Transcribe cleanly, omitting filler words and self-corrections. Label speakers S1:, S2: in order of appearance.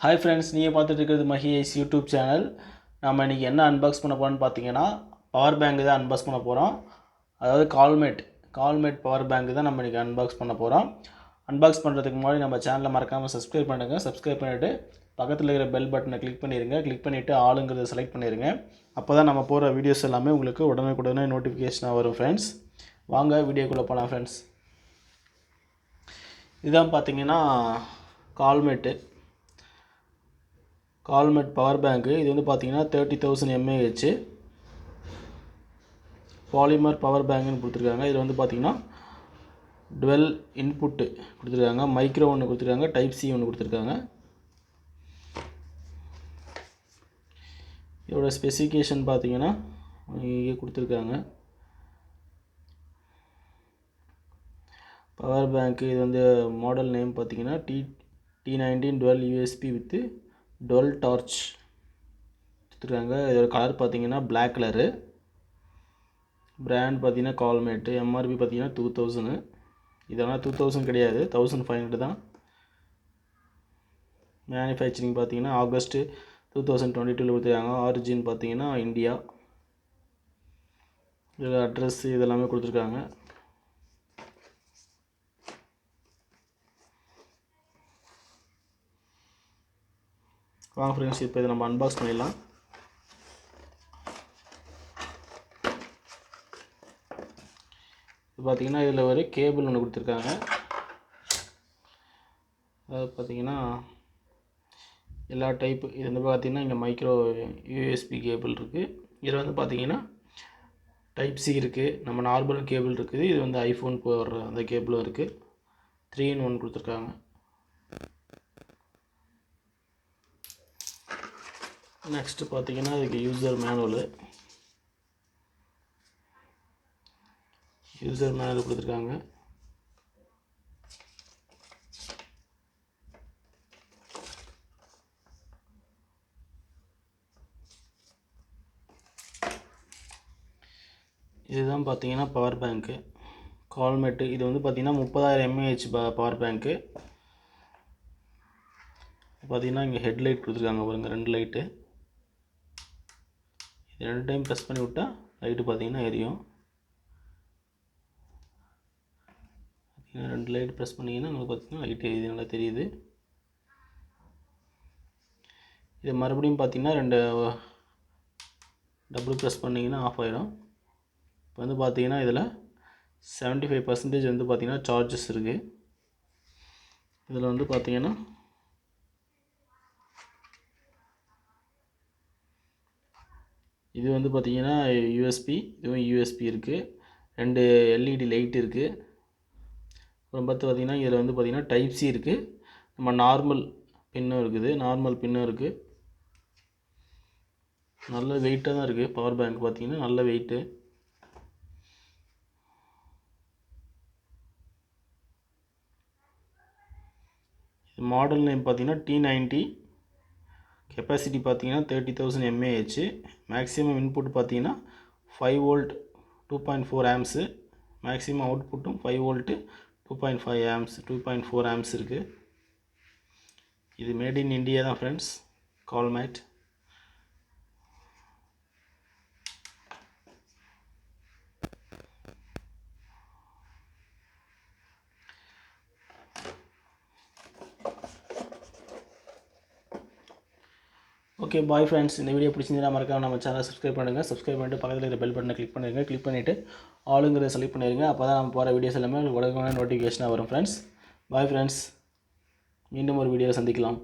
S1: Hi friends, நீங்கள் பார்த்துட்டு இருக்கிறது மஹிஐஸ் யூடியூப் சேனல். நம்ம இன்றைக்கி என்ன அன்பாக்ஸ் பண்ண போகிறோம்னு பார்த்தீங்கன்னா பவர் பேங்க் தான் அன்பாக்ஸ் பண்ண போகிறோம். அதாவது கால்மேட் பவர் பேங்க் தான் நம்ம இன்றைக்கி அன்பாக்ஸ் பண்ண போகிறோம். அன்பாக்ஸ் பண்ணுறதுக்கு முன்னாடி நம்ம சேனலை மறக்காமல் சப்ஸ்கிரைப் பண்ணுங்கள். சப்ஸ்கிரைப் பண்ணிவிட்டு பக்கத்தில் இருக்கிற பெல் பட்டனை கிளிக் பண்ணிடுங்க. கிளிக் பண்ணிவிட்டு ஆளுங்கிறத செலக்ட் பண்ணிடுங்க. அப்போ தான் நம்ம போகிற வீடியோஸ் எல்லாமே உங்களுக்கு உடனே நோட்டிஃபிகேஷனாக வரும் ஃப்ரெண்ட்ஸ். வாங்க வீடியோக்குள்ளே போகலாம் ஃப்ரெண்ட்ஸ். இதுதான் பார்த்தீங்கன்னா கால்மேட் பவர் பேங்க்கு. இது வந்து பார்த்தீங்கன்னா 30,000 mAh பாலிமர் பவர் பேங்க்னு கொடுத்துருக்காங்க. இதில் வந்து பார்த்தீங்கன்னா 12 இன்புட்டு கொடுத்துருக்காங்க. மைக்ரோ ஒன்று கொடுத்துருக்காங்க, டைப் சி ஒன்று கொடுத்துருக்காங்க. இதோட ஸ்பெசிஃபிகேஷன் பார்த்தீங்கன்னா இங்கே கொடுத்துருக்காங்க. பவர் பேங்க்கு இது வந்து மாடல் நேம் பார்த்தீங்கன்னா T19 12 USB வித் 12 டார்ச் கொடுத்துருக்காங்க. இதோட கலர் பார்த்தீங்கன்னா பிளாக் கலரு. பிராண்ட் பார்த்தீங்கன்னா கால்மேட்டு. எம்ஆர்பி பார்த்தீங்கன்னா 2000. இதெல்லாம் 2000 கிடையாது, 1500 தான். மேனுஃபேக்சரிங் பார்த்தீங்கன்னா ஆகஸ்ட் 2022 கொடுத்துருக்காங்க. ஆரிஜின் பார்த்தீங்கன்னா இந்தியா. இதில் அட்ரஸ் இதெல்லாமே கொடுத்துருக்காங்க. வாங்க ஃப்ரெண்ட்ஸ், இப்போ இதை நம்ம அன்பாக்ஸ் பண்ணிடலாம். இது பார்த்தீங்கன்னா இதில் ஒரு கேபிள் ஒன்று கொடுத்துருக்காங்க. அதாவது பார்த்தீங்கன்னா எல்லா டைப்பு. இது வந்து பார்த்தீங்கன்னா இங்கே மைக்ரோ யூஎஸ்பி கேபிள் இருக்குது. இதில் வந்து பார்த்தீங்கன்னா டைப் சி இருக்குது, நம்ம நார்மல் கேபிள் இருக்குது. இது வந்து ஐஃபோன் போடுற அந்த கேபிளும் இருக்குது. 3-in-1 கொடுத்துருக்காங்க. நெக்ஸ்ட்டு பார்த்தீங்கன்னா இதுக்கு யூசர் மேனுவல் கொடுத்துருக்காங்க. இதுதான் பார்த்தீங்கன்னா பவர் பேங்க்கு கால்மேட்டு. இது வந்து பார்த்தீங்கன்னா 30,000 mAh பவர் பேங்க்கு. பார்த்தீங்கன்னா இங்கே ஹெட்லைட் கொடுத்துருக்காங்க பாருங்கள், 2 லைட்டு. இது 2 டைம் ப்ரெஸ் பண்ணி விட்டால் லைட்டு பார்த்தீங்கன்னா எரியும். 2 லைட் ப்ரெஸ் பண்ணிங்கன்னா உங்களுக்கு பார்த்தீங்கன்னா லைட் எரியுது, நல்லா தெரியுது. இது மறுபடியும் பார்த்தீங்கன்னா 2 டபுள் ப்ரெஸ் பண்ணிங்கன்னா ஆஃப் ஆகிடும். இப்போ வந்து பார்த்தீங்கன்னா இதில் 75% வந்து பார்த்தீங்கன்னா சார்ஜஸ் இருக்குது. இதில் வந்து பார்த்தீங்கன்னா இது வந்து பார்த்தீங்கன்னா யூஎஸ்பி, இதுவும் யூஎஸ்பி இருக்குது. 2 எல்இடி லைட் இருக்குது. அப்புறம் பார்த்தீங்கன்னா இதில் வந்து பார்த்தீங்கன்னா டைப் சி இருக்குது. நம்ம நார்மல் பின்னும் இருக்குது. நல்ல வெயிட்டாக தான் இருக்குது பவர் பேங்க். பார்த்தீங்கன்னா நல்ல வெயிட்டு. இது மாடல் நேம் பார்த்தீங்கன்னா T90. கெப்பாசிட்டி பார்த்தீங்கன்னா 30,000 mAh. மேக்ஸிமம் இன்புட் பார்த்தீங்கன்னா 5 வோல்ட் 2.4 ஆம்ஸு. மேக்ஸிமம் அவுட்புட்டும் 5 வோல்ட்டு 2.5 ஆம்ஸ் 2.4 ஆம்ஸ் இருக்குது. இது மேட் இன் இந்தியா தான் friends, Callmate. Okay bye friends. இந்த வீடியோ பிடிச்சிருந்தா மறக்காம நம்ம சேனலை சப்ஸ்கிரைப் பண்ணுங்கள். சப்ஸ்கிரைப் பண்ணிட்டு பக்கத்தில் இருக்கிற பெல் பட்டனை கிளிக் பண்ணிடுங்க. கிளிக் பண்ணிவிட்டு ஆளுங்கிறத செலக்ட் பண்ணிடுங்க. அப்போ தான் நம்ம போகிற வீடியோஸ் எல்லாமே உங்களுக்கு உடனே நோட்டிஃபிகேஷனாக வரும் ஃப்ரெண்ட்ஸ். பாய் ஃப்ரெண்ட்ஸ், மீண்டும் ஒரு வீடியோவை சந்திக்கலாம்.